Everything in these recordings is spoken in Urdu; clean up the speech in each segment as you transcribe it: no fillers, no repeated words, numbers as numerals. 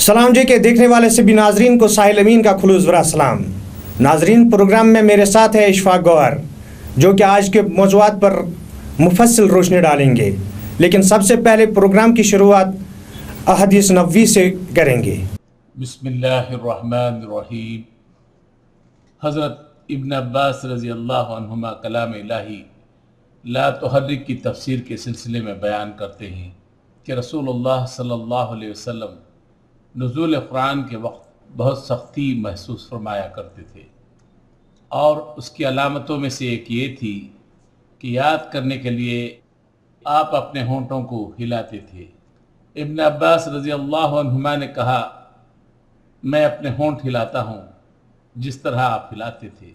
سلام جی کے دیکھنے والے سبھی ناظرین کو ساحل امین کا خلوص برا سلام۔ ناظرین، پروگرام میں میرے ساتھ ہے اشفاق گوہر، جو کہ آج کے موضوعات پر مفصل روشنی ڈالیں گے، لیکن سب سے پہلے پروگرام کی شروعات احادیث نبوی سے کریں گے۔ بسم اللہ الرحمن الرحیم۔ حضرت ابن عباس رضی اللہ عنہما کلام الہی لا تحرک کی تفسیر کے سلسلے میں بیان کرتے ہیں کہ رسول اللہ صلی اللہ علیہ وسلم نزول قرآن کے وقت بہت سختی محسوس فرمایا کرتے تھے، اور اس کی علامتوں میں سے ایک یہ تھی کہ یاد کرنے کے لیے آپ اپنے ہونٹوں کو ہلاتے تھے۔ ابن عباس رضی اللہ عنہما نے کہا، میں اپنے ہونٹ ہلاتا ہوں جس طرح آپ ہلاتے تھے۔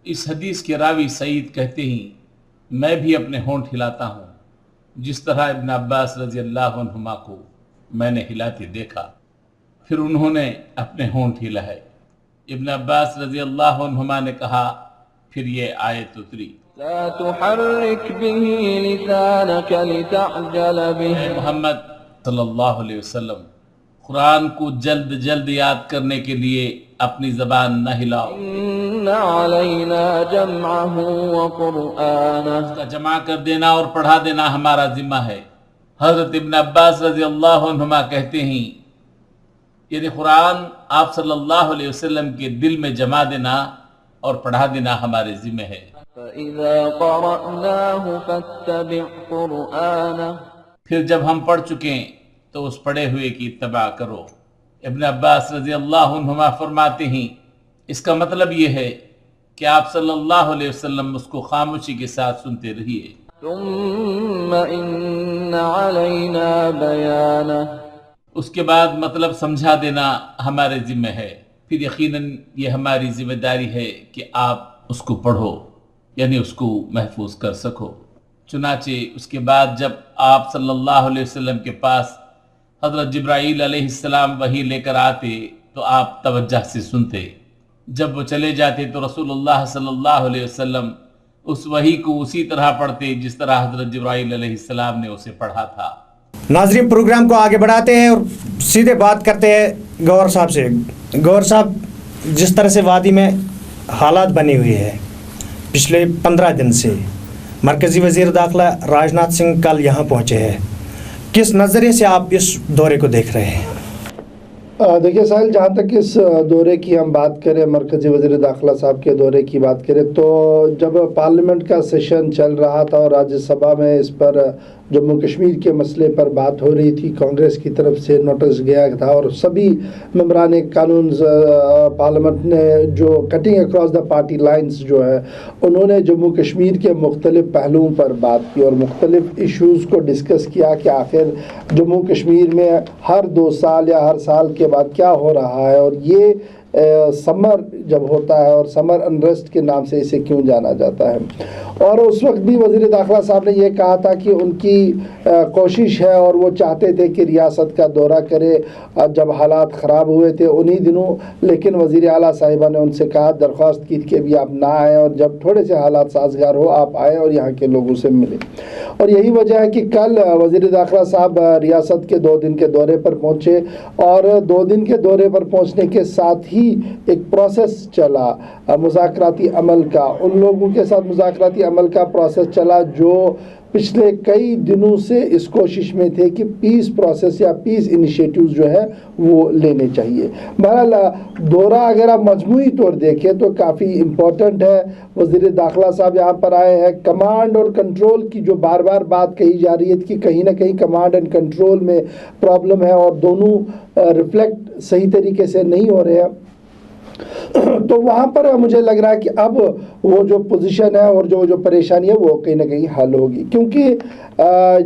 اس حدیث کے راوی سعید کہتے ہیں، میں بھی اپنے ہونٹ ہلاتا ہوں جس طرح ابن عباس رضی اللہ عنہما کو میں نے ہلاتے دیکھا۔ پھر انہوں نے اپنے ہونٹ ہلائے۔ ابن عباس رضی اللہ عنہما نے کہا، پھر یہ آیت اتری، لا تحرک به لسانک لتعجل به۔ اے محمد صلی اللہ علیہ وسلم، قرآن کو جلد جلد یاد کرنے کے لیے اپنی زبان نہ ہلاؤ۔ ان علینا جمعہ وقرآنہ۔ اس کا جمع کر دینا اور پڑھا دینا ہمارا ذمہ ہے۔ حضرت ابن عباس رضی اللہ عنہما کہتے ہیں، یعنی قرآن آپ صلی اللہ علیہ وسلم کے دل میں جما دینا اور پڑھا دینا ہمارے ذمہ ہے۔ فَإِذَا قَرَأْنَاهُ فَاتَّبِعْ قُرْآنَهُ۔ پھر جب ہم پڑھ چکیں تو اس پڑھے ہوئے کی اتباع کرو۔ ابن عباس رضی اللہ عنہما فرماتے ہیں، اس کا مطلب یہ ہے کہ آپ صلی اللہ علیہ وسلم اس کو خاموشی کے ساتھ سنتے رہیے۔ ثُمَّ إِنَّ عَلَيْنَا بَيَانَهُ۔ اس کے بعد مطلب سمجھا دینا ہمارے ذمہ ہے۔ پھر یقیناً یہ ہماری ذمہ داری ہے کہ آپ اس کو پڑھو، یعنی اس کو محفوظ کر سکو۔ چنانچہ اس کے بعد جب آپ صلی اللہ علیہ وسلم کے پاس حضرت جبرائیل علیہ السلام وحی لے کر آتے تو آپ توجہ سے سنتے۔ جب وہ چلے جاتے تو رسول اللہ صلی اللہ علیہ وسلم اس وحی کو اسی طرح پڑھتے جس طرح حضرت جبرائیل علیہ السلام نے اسے پڑھا تھا۔ ناظرین، پروگرام کو آگے بڑھاتے ہیں اور سیدھے بات کرتے ہیں گوہر صاحب سے۔ گوہر صاحب، جس طرح سے وادی میں حالات بنی ہوئی ہے پچھلے 15 دن سے، مرکزی وزیر داخلہ راجناتھ سنگھ کل یہاں پہنچے ہیں، کس نظریے سے آپ اس دورے کو دیکھ رہے ہیں؟ دیکھیے ساحل، جہاں تک اس دورے کی ہم بات کریں، مرکزی وزیر داخلہ صاحب کے دورے کی بات کریں، تو جب پارلیمنٹ کا سیشن چل رہا تھا اور راجیہ سبھا میں اس پر جموں کشمیر کے مسئلے پر بات ہو رہی تھی، کانگریس کی طرف سے نوٹس گیا تھا اور سبھی ممبران قانون پارلیمنٹ نے جو cutting across the party lines جو ہے، انہوں نے جموں کشمیر کے مختلف پہلوؤں پر بات کی اور مختلف ایشوز کو ڈسکس کیا کہ آخر جموں کشمیر میں ہر 2 سال یا ہر سال کے بعد کیا ہو رہا ہے، اور یہ سمر جب ہوتا ہے اور سمر انریسٹ کے نام سے اسے کیوں جانا جاتا ہے۔ اور اس وقت بھی وزیر داخلہ صاحب نے یہ کہا تھا کہ ان کی کوشش ہے اور وہ چاہتے تھے کہ ریاست کا دورہ کرے جب حالات خراب ہوئے تھے انہی دنوں، لیکن وزیر اعلیٰ صاحبہ نے ان سے کہا، درخواست کی کہ ابھی آپ نہ آئیں اور جب تھوڑے سے حالات سازگار ہو آپ آئیں اور یہاں کے لوگوں سے ملیں۔ اور یہی وجہ ہے کہ کل وزیر داخلہ صاحب ریاست کے 2 دن کے دورے پر پہنچے، اور 2 دن کے دورے پر پہنچنے کے ساتھ ہی ایک پروسیس چلا مذاکراتی عمل کا، ان لوگوں کے ساتھ مذاکراتی عمل کا پروسیس چلا جو پچھلے کئی دنوں سے اس کوشش میں تھے کہ پیس پروسیس یا پیس انیشیٹیوز جو ہے وہ لینے چاہیے۔ بہرحال دورہ اگر آپ مجموعی طور دیکھیں تو کافی امپورٹنٹ ہے۔ وزیر داخلہ صاحب یہاں پر آئے ہیں، کمانڈ اور کنٹرول کی جو بار بار بات کہی جا رہی ہے کہ کہیں نہ کہیں کمانڈ اینڈ کنٹرول میں پرابلم ہے اور دونوں ریفلیکٹ صحیح طریقے سے نہیں ہو رہے ہیں، تو وہاں پر مجھے لگ رہا ہے کہ اب وہ جو پوزیشن ہے اور جو پریشانی ہے وہ کہیں نہ کہیں حل ہوگی، کیونکہ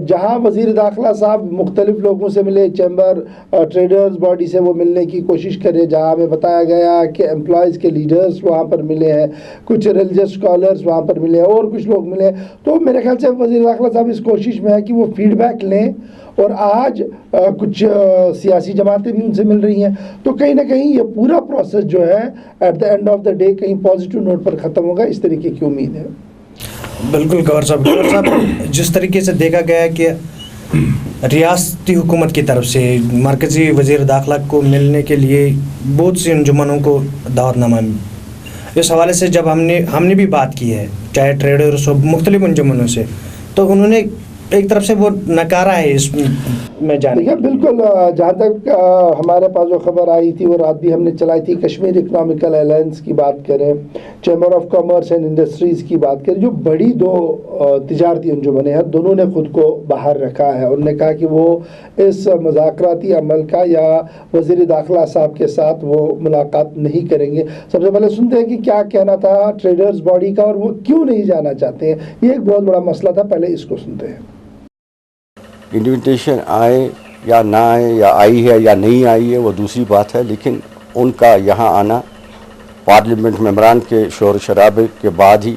جہاں وزیر داخلہ صاحب مختلف لوگوں سے ملے، چیمبر ٹریڈرز باڈی سے وہ ملنے کی کوشش کرے، جہاں ہمیں بتایا گیا کہ امپلائیز کے لیڈرز وہاں پر ملے ہیں، کچھ ریلیجس اسکالرز وہاں پر ملے ہیں اور کچھ لوگ ملے ہیں، تو میرے خیال سے وزیر داخلہ صاحب اس کوشش میں ہے کہ وہ فیڈ بیک لیں، اور آج کچھ سیاسی جماعتیں بھی ان سے مل رہی ہیں، تو کہیں نہ کہیں یہ پورا پروسیس جو ہے at the end of the day کہیں پازیٹیو نوٹ پر ختم ہوگا، اس طریقے کی امید ہے۔ بالکل گوہر صاحب، جس طریقے سے دیکھا گیا ہے کہ ریاستی حکومت کی طرف سے مرکزی وزیر داخلہ کو ملنے کے لیے بہت سی انجمنوں کو دعوت نامہ، اس حوالے سے جب ہم نے بھی بات کی ہے چاہے ٹریڈرز ہو مختلف انجمنوں سے، تو انہوں نے ایک طرف سے وہ نکارا ہے اس میں جانے۔ دیکھیے بالکل، جہاں تک ہمارے پاس جو خبر آئی تھی وہ رات بھی ہم نے چلائی تھی، کشمیر اکنامیکل الائنس کی بات کریں، chamber of commerce and industries کی بات کریں، جو بڑی دو تجارتی انجمنیں ہیں، دونوں نے خود کو باہر رکھا ہے۔ انہوں نے کہا کہ وہ اس مذاکراتی عمل کا یا وزیر داخلہ صاحب کے ساتھ وہ ملاقات نہیں کریں گے۔ سب سے پہلے سنتے ہیں کہ کیا کہنا تھا ٹریڈرز باڈی کا اور وہ کیوں نہیں جانا چاہتے ہیں۔ یہ ایک بہت بڑا مسئلہ تھا، پہلے اس کو سنتے ہیں۔ انویٹیشن آئے یا نہ آئے، یا آئی ہے یا نہیں آئی ہے وہ دوسری بات ہے، لیکن ان کا یہاں آنا پارلیمنٹ ممبران کے شور شرابے کے بعد ہی،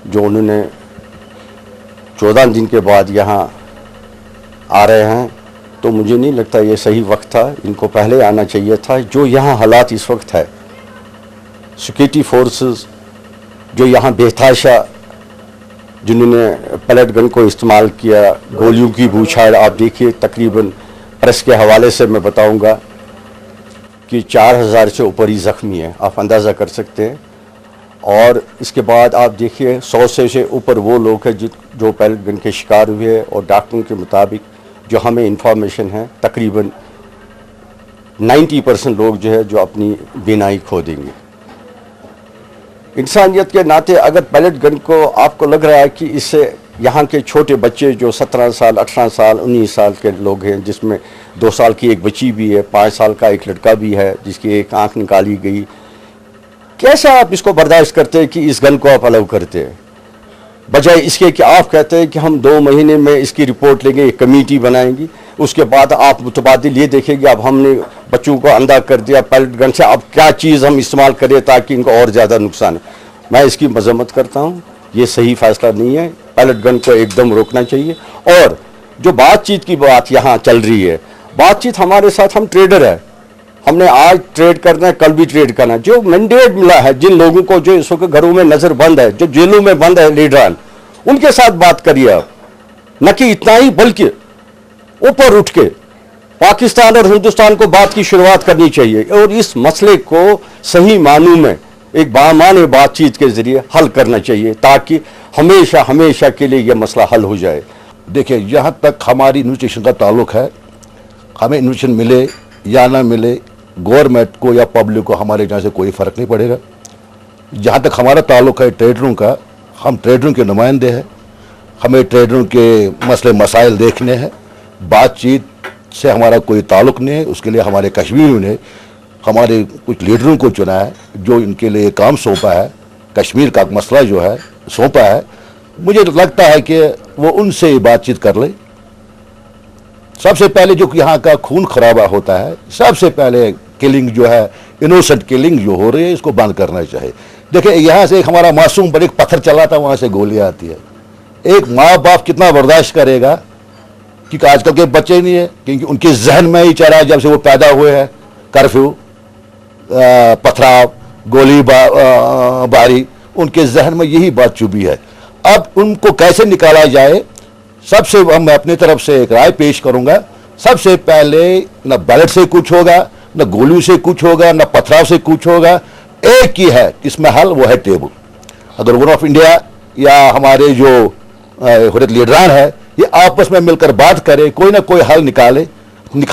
جو انہوں نے 14 دن کے بعد یہاں آ رہے ہیں، تو مجھے نہیں لگتا یہ صحیح وقت تھا، ان کو پہلے آنا چاہیے تھا۔ جو یہاں حالات اس وقت ہے، سیکورٹی فورسز جو یہاں بے تحاشا جنہوں نے پیلٹ گن کو استعمال کیا، گولیوں کی بوچھاڑ، آپ دیکھیے تقریباً پریس کے حوالے سے میں بتاؤں گا کہ 4000 سے اوپر ہی زخمی ہیں، آپ اندازہ کر سکتے ہیں۔ اور اس کے بعد آپ دیکھیے 100 سے اوپر وہ لوگ ہیں جو پیلٹ گن کے شکار ہوئے ہیں، اور ڈاکٹروں کے مطابق جو ہمیں انفارمیشن ہے تقریباً 90% لوگ جو ہے جو اپنی بینائی کھو دیں گے۔ انسانیت کے ناطے اگر پیلٹ گن کو آپ کو لگ رہا ہے کہ اس سے یہاں کے چھوٹے بچے جو 17 سال 18 سال 19 سال کے لوگ ہیں، جس میں 2 سال کی ایک بچی بھی ہے، 5 سال کا ایک لڑکا بھی ہے جس کی ایک آنکھ نکالی گئی، کیسا آپ اس کو برداشت کرتے ہیں کہ اس گن کو آپ الاؤ کرتے ہیں، بجائے اس کے کہ آپ کہتے ہیں کہ ہم 2 مہینے میں اس کی رپورٹ لیں گے، ایک کمیٹی بنائیں گی، اس کے بعد آپ متبادل یہ دیکھیں گے اب ہم نے بچوں کو اندھا کر دیا پیلٹ گن سے، اب کیا چیز ہم استعمال کریں تاکہ ان کو اور زیادہ نقصان ہے۔ میں اس کی مذمت کرتا ہوں، یہ صحیح فیصلہ نہیں ہے، پیلٹ گن کو ایک دم روکنا چاہیے۔ اور جو بات چیت کی بات یہاں چل رہی ہے، بات چیت ہمارے ساتھ، ہم ٹریڈر ہیں، ہم نے آج ٹریڈ کرنا ہے، کل بھی ٹریڈ کرنا ہے۔ جو مینڈیٹ ملا ہے جن لوگوں کو جو اس وقت گھروں میں نظر بند ہے، جو جیلوں میں بند ہے لیڈران، ان کے ساتھ بات کریے آپ، نہ کہ اتنا ہی بلکہ اوپر اٹھ کے پاکستان اور ہندوستان کو بات کی شروعات کرنی چاہیے، اور اس مسئلے کو صحیح معنوں میں ایک باامانِ بات چیت کے ذریعے حل کرنا چاہیے، تاکہ ہمیشہ ہمیشہ کے لیے یہ مسئلہ حل ہو جائے۔ دیکھیں، جہاں تک ہماری انویٹیشن کا تعلق ہے، ہمیں انویٹیشن ملے یا نہ ملے، گورنمنٹ کو یا پبلک کو ہمارے جہاں سے کوئی فرق نہیں پڑے گا۔ جہاں تک ہمارا تعلق ہے ٹریڈروں کا، ہم ٹریڈروں کے نمائندے ہیں، ہمیں ٹریڈروں کے مسئلے مسائل دیکھنے ہیں، بات چیت سے ہمارا کوئی تعلق نہیں ہے۔ اس کے لیے ہمارے کشمیریوں نے ہمارے کچھ لیڈروں کو چنا ہے جو ان کے لیے کام سونپا ہے، کشمیر کا مسئلہ جو ہے سونپا ہے۔ مجھے لگتا ہے کہ وہ ان سے بات چیت کر لے۔ سب سے پہلے جو یہاں کا خون خرابہ ہوتا ہے، سب سے پہلے کلنگ جو ہے، انوسنٹ کلنگ جو ہو رہی ہے، اس کو بند کرنا چاہیے۔ دیکھیں، یہاں سے ایک ہمارا معصوم پر ایک پتھر چلا تھا، وہاں سے گولیاں آتی ہے۔ ایک ماں باپ کتنا برداشت کرے گا، کیونکہ آج کل کے بچے نہیں ہیں، کیونکہ ان کے ذہن میں ہی چلا جب سے وہ پیدا ہوئے ہیں، کرفیو، پتھراؤ، گولی باری، ان کے ذہن میں یہی بات چبھی ہے۔ اب ان کو کیسے نکالا جائے، سب سے میں اپنی طرف سے ایک رائے پیش کروں گا۔ سب سے پہلے نہ بیلٹ سے کچھ ہوگا، نہ گولیوں سے کچھ ہوگا، نہ پتھراؤ سے کچھ ہوگا، ایک ہی ہے اس میں حل، وہ ہے ٹیبل۔ اگر گورنمنٹ آف انڈیا یا ہمارے جو حریت لیڈران ہے، یہ آپس میں مل کر بات کرے، کوئی نہ کوئی حل نکالے،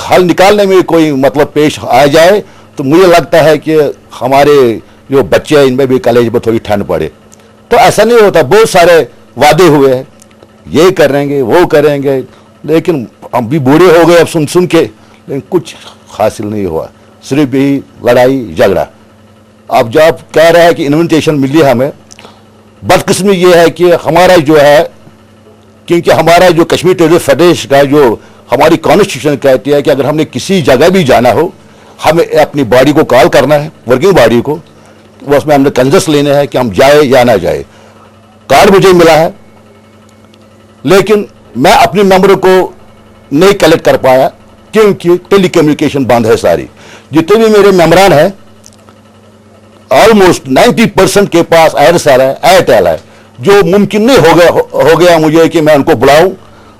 حل نکالنے میں کوئی مطلب پیش آ جائے، تو مجھے لگتا ہے کہ ہمارے جو بچے ہیں ان میں بھی کالج میں تھوڑی ٹھنڈ پڑے۔ تو ایسا نہیں ہوتا، بہت سارے وعدے ہوئے ہیں، یہ کریں گے وہ کریں گے، لیکن ہم بھی بوڑھے ہو گئے اب سن کے، لیکن کچھ حاصل نہیں ہوا، صرف یہی لڑائی جھگڑا۔ اب جب کہہ رہا ہے کہ انویٹیشن ملی ہمیں، بدقسمی یہ ہے کہ ہمارا جو ہے، کیونکہ ہمارا جو کشمیر ٹریڈر فیڈریشن کا جو ہماری کانسٹیٹیوشن کہتی ہے کہ اگر ہم نے کسی جگہ بھی جانا ہو، ہمیں اپنی باڈی کو کال کرنا ہے، ورکنگ باڈی کو، وہ اس میں ہم نے کنزس لینے ہیں کہ ہم جائے یا نہ جائے۔ کارڈ مجھے ملا ہے، لیکن میں اپنے ممبروں کو نہیں کلیکٹ کر پایا کیونکہ ٹیلی کمیونیکیشن بند ہے ساری۔ جتنے بھی میرے ممبران ہیں، آلموسٹ 90% کے پاس ایئرسیل ہے، ایئرٹیل ہے، جو ممکن نہیں ہو گیا مجھے کہ میں ان کو بلاؤں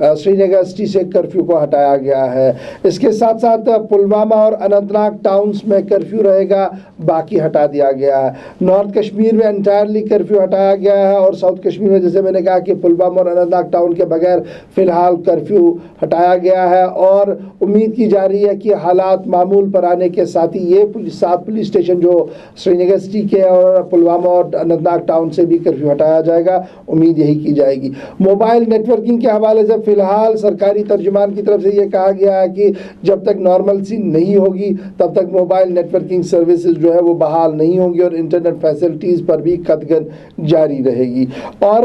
سری نگر سٹی سے کرفیو کو ہٹایا گیا ہے. اس کے ساتھ ساتھ پلوامہ اور اننت ناگ ٹاؤنز میں کرفیو رہے گا, باقی ہٹا دیا گیا ہے. نارتھ کشمیر میں انٹائرلی کرفیو ہٹایا گیا ہے, اور ساؤتھ کشمیر میں جیسے میں نے کہا کہ پلوامہ اور اننت ناگ ٹاؤن کے بغیر فی الحال کرفیو ہٹایا گیا ہے. اور امید کی جا رہی ہے کہ حالات معمول پر آنے کے ساتھ ہی یہ 7 پولیس اسٹیشن جو سری نگر سٹی کے اور پلوامہ اور اننت ناگ ٹاؤن سے بھی کرفیو ہٹایا جائے گا, امید یہی کی جائے گی. موبائل نیٹ ورکنگ کے حوالے سے فی الحال سرکاری ترجمان کی طرف سے یہ کہا گیا ہے کہ جب تک نارملسی نہیں ہوگی تب تک موبائل نیٹ ورکنگ سروسز جو ہے وہ بحال نہیں ہوں گی, اور انٹرنیٹ فیسلٹیز پر بھی قدغن جاری رہے گی. اور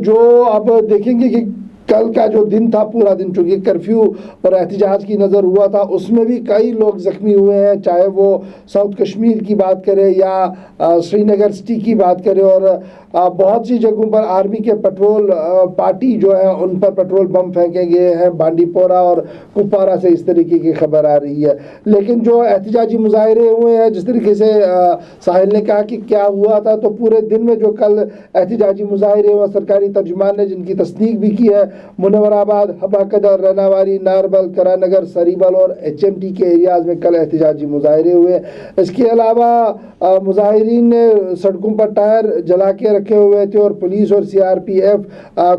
جو اب دیکھیں گے کہ کل کا جو دن تھا, پورا دن چونکہ کرفیو اور احتجاج کی نظر ہوا تھا, اس میں بھی کئی لوگ زخمی ہوئے ہیں, چاہے وہ ساؤتھ کشمیر کی بات کرے یا سری نگر سٹی کی بات کرے. اور بہت سی جگہوں پر آرمی کے پیٹرول پارٹی جو ہے ان پر پیٹرول بم پھینکے گئے ہیں, بانڈی پورہ اور کپوارہ سے اس طریقے کی خبر آ رہی ہے. لیکن جو احتجاجی مظاہرے ہوئے ہیں, جس طریقے سے ساحل نے کہا کہ کیا ہوا تھا, تو پورے دن میں جو کل احتجاجی مظاہرے ہوئے, سرکاری ترجمان نے جن کی تصدیق بھی کی ہے, منور آباد, حبا قدر, رناواری, ناربل, کرانگر, سریبل اور HMT کے ایریاز میں کل احتجاجی مظاہرے ہوئے. اس کے علاوہ مظاہرین نے سڑکوں پر ٹائر جلا کے رکھے ہوئے تھے, اور پولیس اور CRPF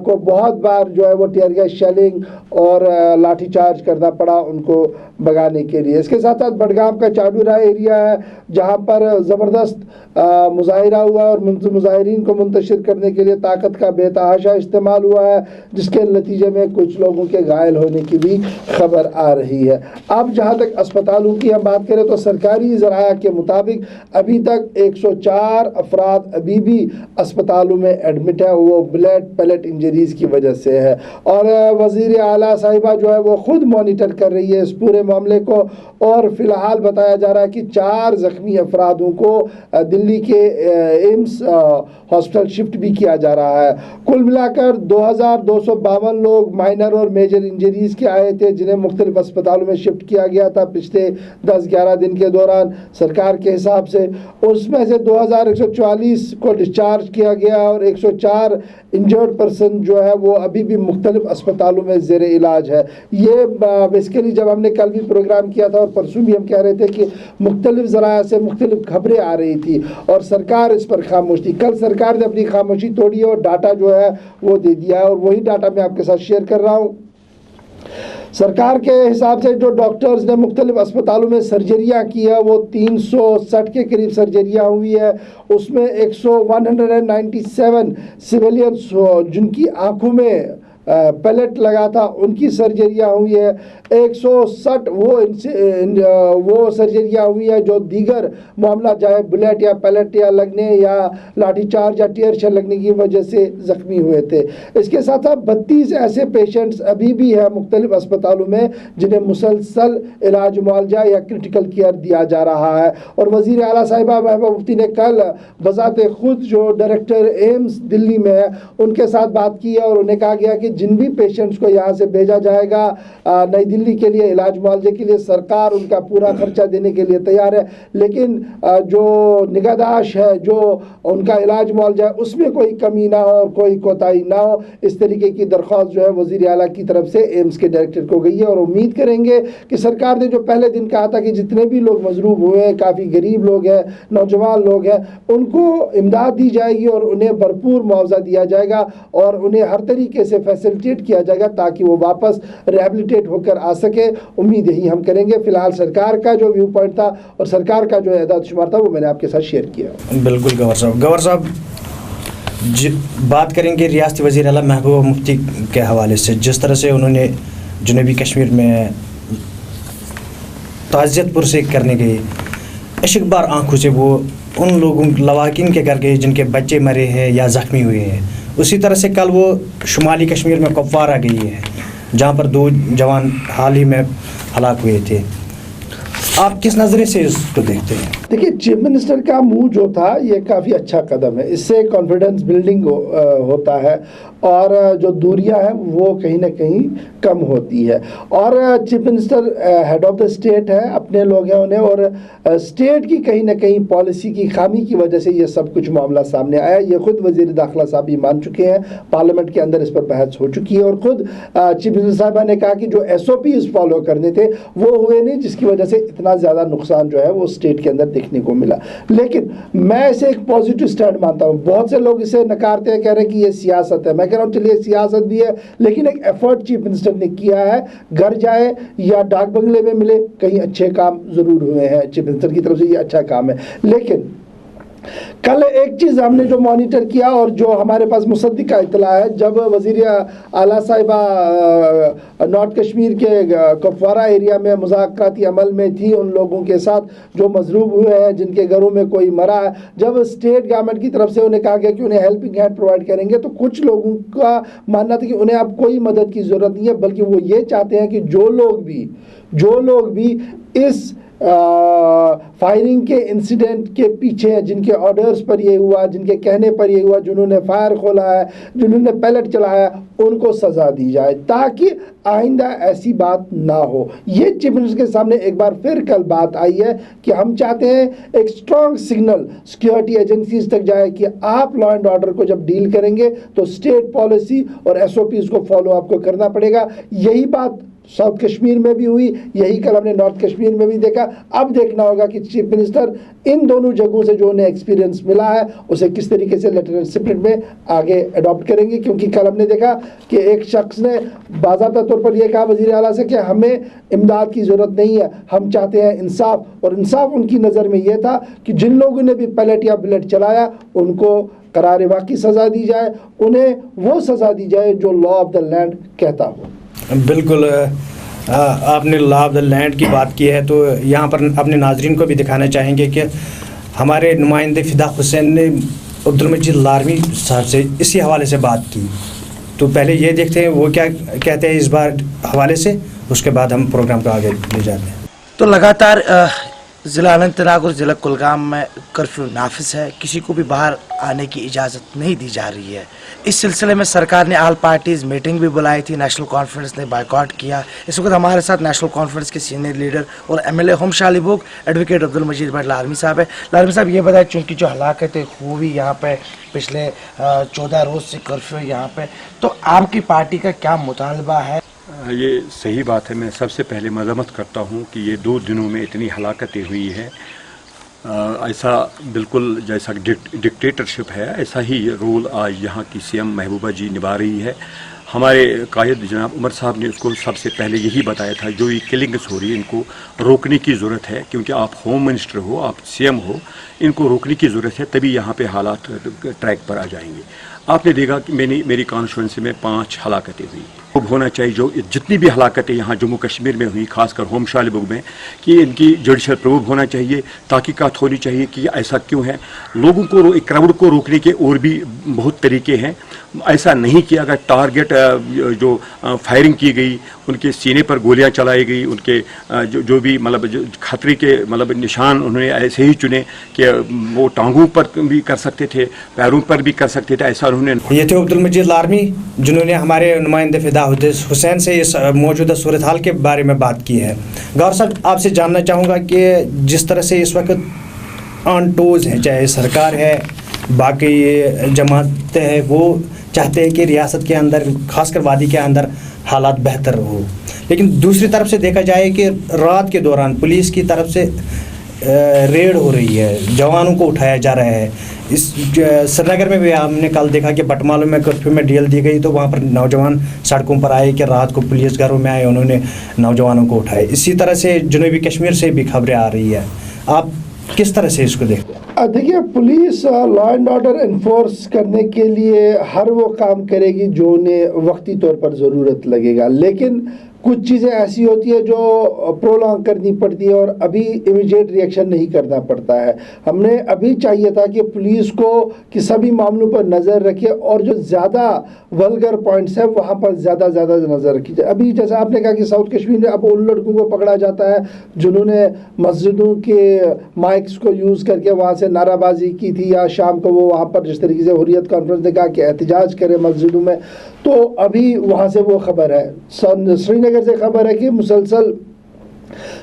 کو بہت بار جو ہے وہ ٹیئر گیس شیلنگ اور لاٹھی چارج کرنا پڑا ان کو بگانے کے لیے. اس کے ساتھ ساتھ بڈگام کا چاڈورہ ایریا ہے جہاں پر زبردست مظاہرہ ہوا اور مظاہرین کو منتشر کرنے کے لیے طاقت کا بے تحاشا استعمال ہوا ہے, جس کے نتیجے میں کچھ لوگوں کے گھائل ہونے کی بھی خبر آ رہی ہے. اب جہاں تک اسپتالوں کی ہم بات کریں تو سرکاری ذرائع کے مطابق ابھی تک 104 افراد ابھی بھی اسپتالوں میں ایڈمٹ ہیں, وہ بلیڈ پیلٹ انجریز کی وجہ سے ہے. اور وزیر اعلیٰ صاحبہ جو ہے وہ خود مانیٹر کر رہی ہے اس پورے معاملے کو, اور فی الحال بتایا جا رہا ہے کہ 4 زخمی افرادوں کو دلی کے ایمس ہاسپٹل شفٹ بھی کیا جا رہا ہے. کل ملا کر 2252 لوگ مائنر اور میجر انجریز کے آئے تھے, جنہیں مختلف اسپتالوں میں شفٹ کیا گیا تھا پچھلے 10-11 دن کے دوران سرکار کے حساب سے. اس میں سے 2144 کو ڈسچارج کیا گیا, اور 104 انجرڈ پرسن جو ہے وہ ابھی بھی مختلف اسپتالوں میں زیر علاج ہے. یہ بیسیکلی جب ہم نے کل بھی پروگرام کیا تھا اور پرسوں بھی ہم کہہ رہے تھے کہ مختلف ذرائع سے مختلف خبریں آ رہی تھی اور سرکار اس پر خاموش تھی. کل سرکار نے اپنی خاموشی توڑی اور ڈاٹا جو ہے وہ دے دیا ہے, اور وہی ڈاٹا میں آپ کے ساتھ شیئر کر رہا ہوں. سرکار کے حساب سے جو ڈاکٹرز نے مختلف اسپتالوں میں سرجریاں کی ہے وہ 360 کے قریب سرجریاں ہوئی ہے. اس میں 197 سویلینس جن کی آنکھوں میں پیلٹ لگا تھا ان کی سرجریاں ہوئی ہے. 160 وہ سرجریاں ہوئی ہے جو دیگر معاملہ چاہے بلیٹ یا پیلٹ یا لگنے یا لاٹھی چارج یا ٹیئر شیل لگنے کی وجہ سے زخمی ہوئے تھے. اس کے ساتھ ساتھ 32 ایسے پیشنٹس ابھی بھی ہیں مختلف اسپتالوں میں جنہیں مسلسل علاج معالجہ یا کرٹیکل کیئر دیا جا رہا ہے. اور وزیر اعلیٰ صاحبہ محبوبہ مفتی نے کل بذات خود جو ڈائریکٹر ایمس دلی میں ہے ان کے ساتھ بات کی ہے, اور انہیں کہا گیا کہ جن بھی پیشنٹس کو یہاں سے بھیجا جائے گا نئی دلی کے لیے علاج معالجے کے لیے, سرکار ان کا پورا خرچہ دینے کے لیے تیار ہے. لیکن جو نگہداشت ہے, جو ان کا علاج معالجہ ہے, اس میں کوئی کمی نہ ہو اور کوئی کوتاہی نہ ہو. اس طریقے کی درخواست جو ہے وزیر اعلیٰ کی طرف سے ایمس کے ڈائریکٹر کو گئی ہے, اور امید کریں گے کہ سرکار نے جو پہلے دن کہا تھا کہ جتنے بھی لوگ مضروب ہوئے ہیں, کافی غریب لوگ ہیں, نوجوان لوگ ہیں, ان کو امداد دی جائے گی اور انہیں بھرپور معاوضہ دیا جائے گا اور انہیں ہر طریقے سے فیسلٹیٹ کیا جائے گا تاکہ وہ واپس ریہیبلیٹیٹ ہو کر آ سکے. امید یہی ہم کریں گے. فی الحال سرکار کا جو ویو پوائنٹ تھا اور سرکار کا جو اعداد شمار تھا وہ میں نے آپ کے ساتھ شیئر کیا. بالکل گور صاحب بات کریں گے ریاستی وزیر اعلیٰ محبوبہ مفتی کے حوالے سے, جس طرح سے انہوں نے جنوبی کشمیر میں تعزیت پرسے کرنے گئی, اشک بار آنکھوں سے وہ ان لوگوں لواحقین کے گھر گئے جن کے بچے مرے ہیں یا زخمی ہوئے ہیں. اسی طرح سے کل وہ شمالی کشمیر میں کپوارہ گئی ہے جہاں پر 2 جوان حال ہی میں ہلاک ہوئے تھے. آپ کس نظرے سے اس کو دیکھتے ہیں؟ دیکھیے, چیف منسٹر کا منہ جو تھا یہ کافی اچھا قدم ہے, اس سے کانفیڈنس بلڈنگ ہوتا ہے اور جو دوریاں ہیں وہ کہیں نہ کہیں کم ہوتی ہے. اور chief minister head of the state ہے, اپنے لوگ ہیں انہیں, اور اسٹیٹ کی کہیں نہ کہیں پالیسی کی خامی کی وجہ سے یہ سب کچھ معاملہ سامنے آیا. یہ خود وزیر داخلہ صاحب بھی مان چکے ہیں, پارلیمنٹ کے اندر اس پر بحث ہو چکی ہے, اور خود چیف منسٹر صاحبہ نے کہا کہ جو SOPs فالو کرنے تھے وہ ہوئے نہیں, جس کی وجہ سے اتنا زیادہ نقصان جو ہے وہ اسٹیٹ کے اندر دیکھنے کو ملا. لیکن میں اسے ایک پازیٹیو اسٹینڈ مانتا ہوں. بہت سے لوگ اسے نکارتے ہیں, کہہ رہے ہیں کہ یہ سیاست ہے. میں کہہ رہا ہوں چلیے سیاست بھی ہے, لیکن ایک ایفرٹ چیف منسٹر نے کیا ہے. گھر جائے یا ڈاک بنگلے میں ملے, کہیں اچھے کام ضرور ہوئے ہیں چیف منسٹر کی طرف سے, یہ اچھا کام ہے. لیکن کل ایک چیز ہم نے جو مانیٹر کیا اور جو ہمارے پاس مصدقہ اطلاع ہے, جب وزیر اعلیٰ صاحبہ نارتھ کشمیر کے کپوارہ ایریا میں مذاکراتی عمل میں تھی ان لوگوں کے ساتھ جو مضروب ہوئے ہیں, جن کے گھروں میں کوئی مرا ہے, جب اسٹیٹ گورنمنٹ کی طرف سے انہیں کہا گیا کہ انہیں ہیلپنگ ہینڈ پرووائڈ کریں گے, تو کچھ لوگوں کا ماننا تھا کہ انہیں اب کوئی مدد کی ضرورت نہیں ہے, بلکہ وہ یہ چاہتے ہیں کہ جو لوگ بھی اس فائرنگ کے انسیڈنٹ کے پیچھے ہیں, جن کے آرڈرز پر یہ ہوا, جن کے کہنے پر یہ ہوا, جنہوں نے فائر کھولا ہے, جنہوں نے پیلٹ چلایا, ان کو سزا دی جائے تاکہ آئندہ ایسی بات نہ ہو. یہ چیف منسٹر کے سامنے ایک بار پھر کل بات آئی ہے کہ ہم چاہتے ہیں ایک اسٹرانگ سگنل سیکیورٹی ایجنسیز تک جائے کہ آپ لا اینڈ آرڈر کو جب ڈیل کریں گے تو اسٹیٹ پالیسی اور SOPs کو فالو آپ کو کرنا پڑے گا. یہی بات ساؤتھ کشمیر میں بھی ہوئی, یہی کل ہم نے نارتھ کشمیر میں بھی دیکھا. اب دیکھنا ہوگا کہ چیف منسٹر ان دونوں جگہوں سے جو انہیں ایکسپیرینس ملا ہے اسے کس طریقے سے لیٹرل اسپرٹ میں آگے اڈاپٹ کریں گے. کیونکہ کل ہم نے دیکھا کہ ایک شخص نے باضابطہ طور پر یہ کہا وزیر اعلیٰ سے کہ ہمیں امداد کی ضرورت نہیں ہے, ہم چاہتے ہیں انصاف. اور انصاف ان کی نظر میں یہ تھا کہ جن لوگوں نے بھی پیلٹ یا بلٹ چلایا ان کو قرار واقعی سزا دی جائے, انہیں وہ سزا دی جائے جو لا آف دا لینڈ کہتا ہو. بالکل آپ نے لا آف دا لینڈ کی بات کی ہے, تو یہاں پر اپنے ناظرین کو بھی دکھانا چاہیں گے کہ ہمارے نمائندے فدا حسین نے عبدالمجید لارمی صاحب سے اسی حوالے سے بات کی. تو پہلے یہ دیکھتے ہیں وہ کیا کہتے ہیں اس بار حوالے سے, اس کے بعد ہم پروگرام کو آگے لے جاتے ہیں. تو لگاتار ضلع اننت ناگ اور ضلع کلگام میں کرفیو نافذ ہے, کسی کو بھی باہر آنے کی اجازت نہیں دی جا رہی ہے. اس سلسلے میں سرکار نے آل پارٹیز میٹنگ بھی بلائی تھی, نیشنل کانفرنس نے بائیکاٹ کیا. اس وقت ہمارے ساتھ نیشنل کانفرنس کے سینئر لیڈر اور MLA home شالی Bogue advocate Abdul Majeed but لارمی صاحب ہے. لارمی صاحب یہ بتائیں, چونکہ جو ہلاکتیں ہوئی یہاں پہ پچھلے 14 روز سے کرفیو یہاں پہ, تو آپ کی پارٹی کا کیا مطالبہ ہے؟ یہ صحیح بات ہے. میں سب سے پہلے مذمت کرتا ہوں کہ یہ 2 دنوں میں اتنی ہلاکتیں ہوئی ہیں. ایسا بالکل جیسا ڈکٹیٹرشپ ہے ایسا ہی رول آج یہاں کی CM محبوبہ جی نبھا رہی ہے. ہمارے قائد جناب عمر صاحب نے اس کو سب سے پہلے یہی بتایا تھا, جو یہ کلنگس ہو رہی ہے ان کو روکنے کی ضرورت ہے, کیونکہ آپ ہوم منسٹر ہو, آپ CM ہو, ان کو روکنے کی ضرورت ہے, تبھی یہاں پہ حالات ٹریک پر آ جائیں گے. آپ نے دیکھا کہ میری کانسٹیچوئنسی میں 5 ہلاکتیں ہوئی. اب ہونا چاہیے جو جتنی بھی ہلاکتیں یہاں جموں کشمیر میں ہوئی, خاص کر ہوم شالی بگ میں, کہ ان کی جوڈیشل پروب ہونا چاہیے, تحقیقات ہونی چاہیے کہ ایسا کیوں ہے. لوگوں کو کراؤڈ کو روکنے کے اور بھی بہت طریقے ہیں. ایسا نہیں کیا اگر ٹارگیٹ جو فائرنگ کی گئی, ان کے سینے پر گولیاں چلائی گئی, ان کے جو بھی مطلب خطرے کے مطلب نشان انہوں نے ایسے ہی چنے کہ وہ ٹانگوں پر بھی کر سکتے تھے, پیروں پر بھی کر سکتے تھے, ایسا انہوں نے. یہ تھے عبدالمجید لارمی جنہوں نے ہمارے نمائندے فدا حسین سے اس موجودہ صورتحال کے بارے میں بات کی ہے. گور صاحب, آپ سے جاننا چاہوں گا کہ جس طرح سے اس وقت آن ٹوز ہیں, چاہے سرکار ہے, باقی جماعتیں ہیں, وہ چاہتے ہیں کہ ریاست کے اندر خاص کر وادی کے اندر حالات بہتر ہو, لیکن دوسری طرف سے دیکھا جائے کہ رات کے دوران پولیس کی طرف سے ریڈ ہو رہی ہے, جوانوں کو اٹھایا جا رہا ہے. اس سری نگر میں بھی ہم نے کل دیکھا کہ بٹمالو میں کرفیو میں ڈیل دی گئی, تو وہاں پر نوجوان سڑکوں پر آئے کہ رات کو پولیس گھروں میں آئے, انہوں نے نوجوانوں کو اٹھائے. اسی طرح سے جنوبی کشمیر سے بھی خبریں آ رہی ہیں, آپ کس طرح سے اس کو دیکھتے ہیں؟ دیکھیے, police law and order enforce کرنے کے لیے ہر وہ کام کرے گی جو انہیں وقتی طور پر ضرورت لگے گا, لیکن کچھ چیزیں ایسی ہوتی ہیں جو پرولونگ کرنی پڑتی ہے اور ابھی امیڈیٹ ریئیکشن نہیں کرنا پڑتا ہے. ہم نے ابھی چاہیے تھا کہ پولیس کو کہ سبھی معاملوں پر نظر رکھے اور جو زیادہ ولگر پوائنٹس ہیں وہاں پر زیادہ نظر رکھی جائے. ابھی جیسا آپ نے کہا کہ ساؤتھ کشمیر میں اب ان لڑکوں کو پکڑا جاتا ہے جنہوں نے مسجدوں کے مائکس کو یوز کر کے وہاں سے نعرہ بازی کی تھی, یا شام کو وہ وہاں پر جس طریقے سے حریت کانفرنس نے کہا کہ احتجاج کرے مسجدوں میں. تو ابھی وہاں سے وہ خبر ہے, سری نگر سے خبر ہے کہ مسلسل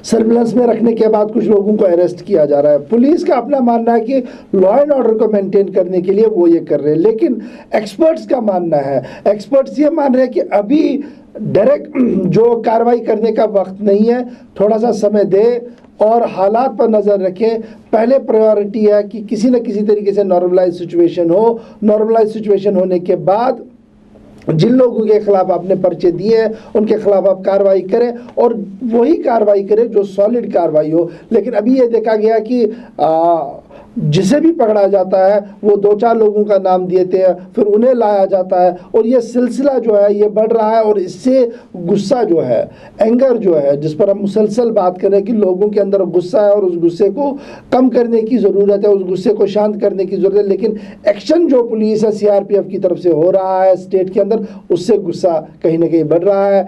سربلنس میں رکھنے کے بعد کچھ لوگوں کو اریسٹ کیا جا رہا ہے. پولیس کا اپنا ماننا ہے کہ لا اینڈ آرڈر کو مینٹین کرنے کے لیے وہ یہ کر رہے ہیں, لیکن ایکسپرٹس کا ماننا ہے, ایکسپرٹس یہ مان رہے ہیں کہ ابھی ڈائریکٹ جو کارروائی کرنے کا وقت نہیں ہے, تھوڑا سا سمے دے اور حالات پر نظر رکھیں. پہلے پریورٹی ہے کہ کسی نہ کسی طریقے سے نارملائز سچویشن ہو, نارملائز سچویشن ہونے کے بعد جن لوگوں کے خلاف آپ نے پرچے دیے ہیں ان کے خلاف آپ کارروائی کریں, اور وہی کارروائی کریں جو سالڈ کارروائی ہو. لیکن ابھی یہ دیکھا گیا کہ جسے بھی پکڑا جاتا ہے وہ 2-4 لوگوں کا نام دیتے ہیں, پھر انہیں لایا جاتا ہے, اور یہ سلسلہ جو ہے یہ بڑھ رہا ہے. اور اس سے غصہ جو ہے, اینگر جو ہے, جس پر ہم مسلسل بات کریں کہ لوگوں کے اندر غصہ ہے اور اس غصے کو کم کرنے کی ضرورت ہے, اس غصے کو شانت کرنے کی ضرورت ہے. لیکن ایکشن جو پولیس ہے CRPF کی طرف سے ہو رہا ہے اسٹیٹ کے اندر, اس سے غصہ کہیں نہ کہیں بڑھ رہا ہے.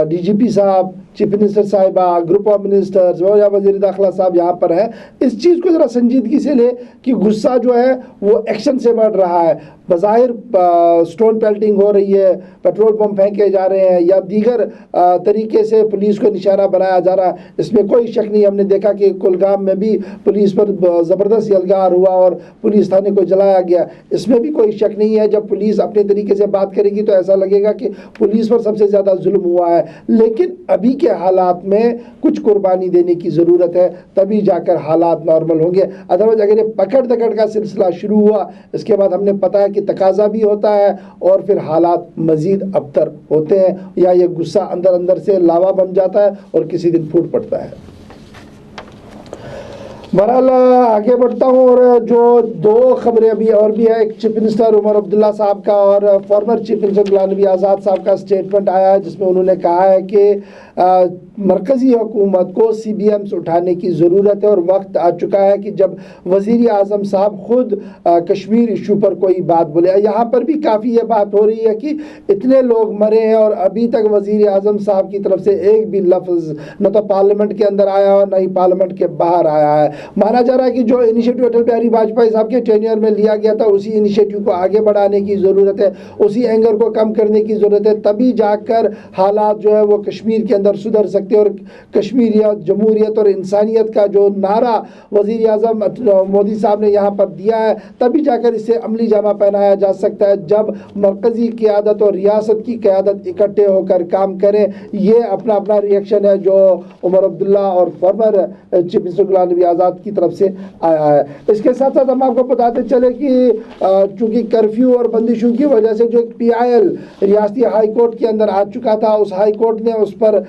DGP صاحب, چیف منسٹر صاحبہ, گروپ آف منسٹرز یا وزیر داخلہ صاحب یہاں پر ہیں, اس چیز کو ذرا سنجیدگی سے لے کہ غصہ جو ہے وہ ایکشن سے بڑھ رہا ہے. بظاہر سٹون پیلٹنگ ہو رہی ہے, پیٹرول پمپ پھینکے جا رہے ہیں, یا دیگر طریقے سے پولیس کو نشانہ بنایا جا رہا ہے, اس میں کوئی شک نہیں. ہم نے دیکھا کہ کولگام میں بھی پولیس پر زبردست یلغار ہوا اور پولیس تھانے کو جلایا گیا, اس میں بھی کوئی شک نہیں ہے. جب پولیس اپنے طریقے سے بات کرے گی تو ایسا لگے گا کہ پولیس پر سب سے زیادہ ظلم ہوا ہے. لیکن ابھی کے حالات میں کچھ قربانی دینے کی ضرورت ہے, تبھی جا کر حالات نارمل ہوں گے. ادروائز اگر یہ پکڑ دکڑ کا سلسلہ شروع ہوا, اس کے بعد ہم نے پتا ہے کہ تقاضا بھی ہوتا ہے اور پھر حالات مزید ابتر ہوتے ہیں, یا یہ غصہ اندر سے لاوا بن جاتا ہے اور کسی دن پھوٹ پڑتا ہے. بہرحال آگے بڑھتا ہوں, اور جو 2 خبریں ابھی اور بھی ہے, ایک چیف منسٹر عمر عبداللہ صاحب کا اور فارمر چیف منسٹر غلام نبی آزاد صاحب کا اسٹیٹمنٹ آیا ہے, جس میں انہوں نے کہا ہے کہ مرکزی حکومت کو CBMs اٹھانے کی ضرورت ہے, اور وقت آ چکا ہے کہ جب وزیر اعظم صاحب خود کشمیر ایشو پر کوئی بات بولے. یہاں پر بھی کافی یہ بات ہو رہی ہے کہ اتنے لوگ مرے ہیں اور ابھی تک وزیر اعظم صاحب کی طرف سے ایک بھی لفظ نہ تو پارلیمنٹ کے اندر آیا اور نہ ہی پارلیمنٹ کے باہر آیا ہے. مانا جا رہا ہے کہ جو انیشیٹو اٹل بہاری واجپئی صاحب کے ٹینیئر میں لیا گیا تھا, اسی انیشیٹو کو آگے بڑھانے کی ضرورت ہے, اسی اینگر کو کم کرنے کی ضرورت ہے, تبھی جا کر حالات جو ہے وہ کشمیر کے اندر سدھر سکتے. اور کشمیریت, جمہوریت اور انسانیت کا جو نعرہ وزیر اعظم مودی صاحب نے یہاں پر دیا ہے, تبھی جا کر اسے عملی جامہ پہنایا جا سکتا ہے, جب مرکزی قیادت اور ریاست کی قیادت اکٹھے ہو کر کام کریں. یہ اپنا ریئیکشن ہے جو عمر عبداللہ اور فارمر چیف منسٹر غلام نبی آزاد کی طرف سے آیا ہے. اس کے ساتھ ساتھ ہم آپ کو بتاتے چلے کہ چونکہ کرفیو اور بندشوں کی وجہ سے جو PIL ریاستی ہائی کورٹ کے اندر آ چکا تھا, اس ہائی کورٹ نے اس پر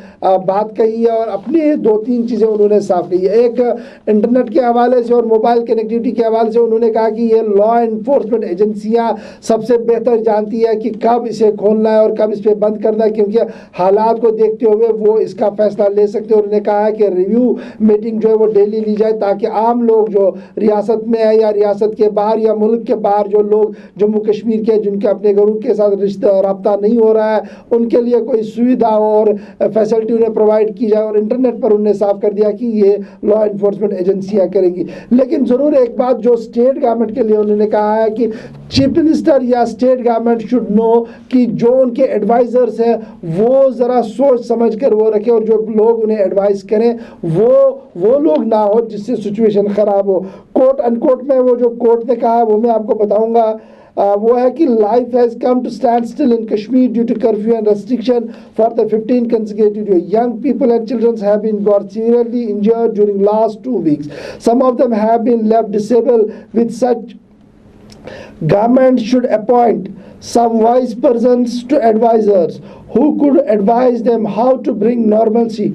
بات کہی ہے اور اپنی 2-3 چیزیں انہوں نے صاف کی ہے. ایک انٹرنیٹ کے حوالے سے اور موبائل کنیکٹیوٹی کے حوالے سے انہوں نے کہا کہ یہ لا انفورسمنٹ ایجنسیاں سب سے بہتر جانتی ہے کہ کب اسے کھولنا ہے اور کب اس پہ بند کرنا ہے, کیونکہ حالات کو دیکھتے ہوئے وہ اس کا فیصلہ لے سکتے ہیں. انہوں نے کہا ہے کہ ریویو میٹنگ جو ہے وہ ڈیلی لی جائے, تاکہ عام لوگ جو ریاست میں ہے یا ریاست کے باہر یا ملک کے باہر جو لوگ جموں کشمیر کے جن کے اپنے گھروں کے ساتھ رابطہ نہیں ہو رہا ہے, ان کے لیے کوئی سویدھا ہو اور فیسلٹی انہیں پرووائڈ کی جائے. اور انٹرنیٹ پر انہوں نے صاف کر دیا کہ یہ لا انفورسمنٹ ایجنسیاں کریں گی. لیکن ضرور ایک بات جو اسٹیٹ گورنمنٹ کے لیے انہوں نے کہا ہے کہ چیف منسٹر یا اسٹیٹ گورنمنٹ شوڈ نو کہ جو ان کے ایڈوائزرز ہیں وہ ذرا سوچ سمجھ کر وہ رکھیں, اور جو لوگ انہیں ایڈوائز کریں وہ لوگ نہ ہو جس سے سچویشن خراب ہو. کوٹ ان کوٹ میں وہ جو کورٹ نے کہا وہ میں آپ کو بتاؤں گا. وہ ہے کہ life has come to stand still in Kashmir due to curfew and restriction for the 15 consecutive days. Young people and children have been got severely injured during last 2 weeks. Some of them have been left disabled with such Government should appoint some wise persons to advisors who could advise them how to bring normalcy.